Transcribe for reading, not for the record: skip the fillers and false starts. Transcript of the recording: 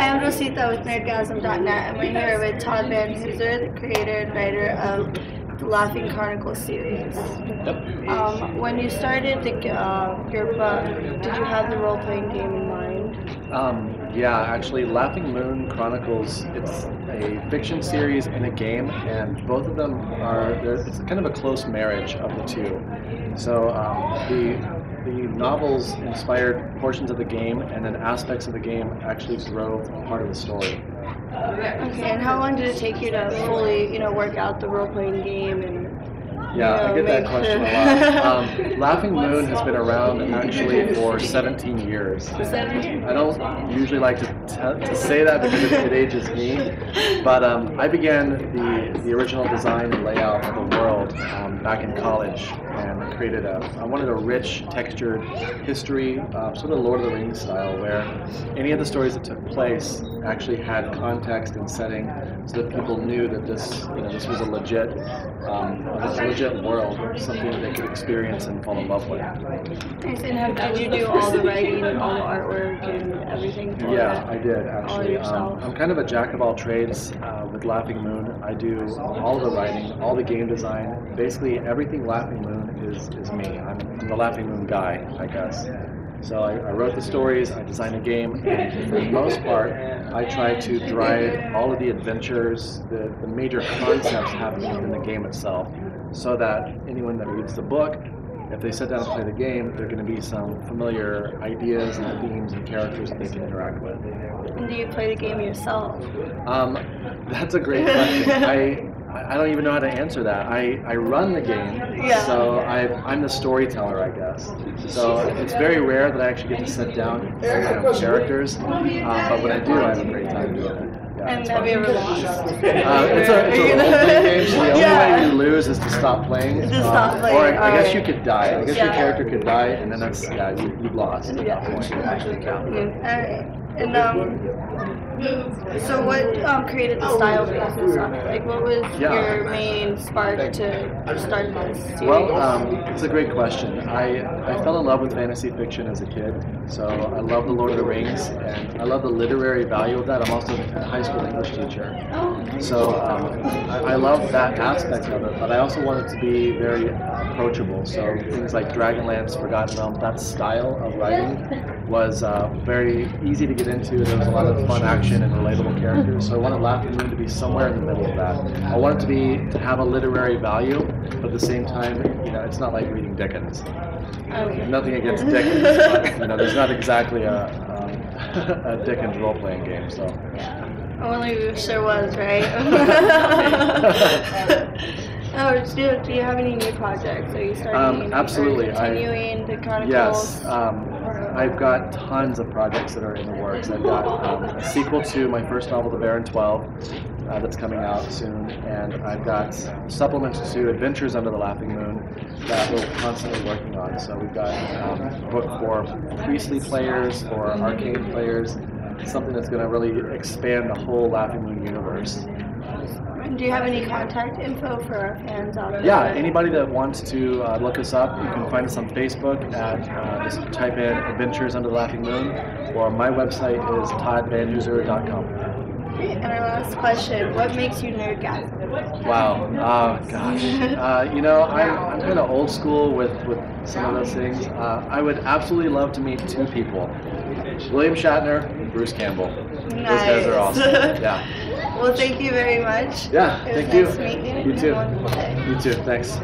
Hi, I'm Rosita with Nerdgasm.net, and we're here with Todd VanHooser, the creator and writer of the Laughing Chronicles series. Yep. When you started your book, did you have the role-playing game in mind? Yeah, actually, Laughing Moon Chronicles, it's a fiction series and a game, and both of them it's kind of a close marriage of the two. So the novels inspired portions of the game, and then aspects of the game actually drove part of the story. Okay, and how long did it take you to fully, work out the role-playing game and Yeah, I get that question a lot. Laughing Moon has been around actually for 17 years. 17? I don't usually like to say that because it ages me, but I began the original design and layout of the world back in college, and I wanted a rich, textured history, sort of Lord of the Rings style, where any of the stories that took place actually had context and setting, so that people knew that this was a legit world, something that they could experience and fall in love with. Nice. And did you do all the writing and all the artwork and everything for Yeah, I did actually. yourself? I'm kind of a jack of all trades with Laughing Moon. I do all the writing, all the game design. Basically, everything Laughing Moon is me. I'm the Laughing Moon guy, I guess. So I wrote the stories, I designed the game, and for the most part, I try to drive all of the adventures, the major concepts happening in the game itself, so that anyone that reads the book, if they sit down and play the game, there are going to be some familiar ideas and themes and characters that they can interact with. And do you play the game yourself? That's a great question. I don't even know how to answer that. I run the game, so I'm the storyteller, I guess. So it's very rare that I actually get to sit down and play my own characters, but when I do, I have a great time doing it. Yeah, And have you ever lost? It's a role-playing game, so the only way you lose is to stop playing. Or I guess you could die. I guess your character could die, and then you've lost at that point. Alright. And so what created the style for this and stuff? Like, what was your main spark to start this series? Well, it's a great question. I fell in love with fantasy fiction as a kid, so I love the Lord of the Rings, and I love the literary value of that. I'm also a high school English teacher, so I love that aspect of it, but I also want it to be very approachable. So things like Dragonlance, Forgotten Realms, that style of writing was very easy to get into. There was a lot of fun action and relatable characters, so I wanted Laughing Moon to be somewhere in the middle of that. I want it to have a literary value, but at the same time, it's not like reading Dickens. Nothing against Dickens, but there's not exactly a Dickens role-playing game. So. Only wish there was, right? Do you have any new projects? Are you starting absolutely. Continuing the Chronicles? Yes. I've got tons of projects that are in the works. I've got a sequel to my first novel, The Baron 12, that's coming out soon, and I've got supplements to Adventures Under the Laughing Moon that we're constantly working on. So we've got a book for priestly players, for arcane players, something that's going to really expand the whole Laughing Moon universe. Do you have any contact info for our fans out there? Yeah, anybody that wants to look us up, you can find us on Facebook at just type in Adventures Under the Laughing Moon, or my website is toddvanhooser.com. And our last question, what makes you nerdgasm? Wow, oh gosh. I'm kind of old school with some of those things. I would absolutely love to meet two people, William Shatner and Bruce Campbell. Nice. Those guys are awesome. Yeah. Well, thank you very much. Yeah, thank you. It was nice meeting you. You too. Have a wonderful day. You too, thanks.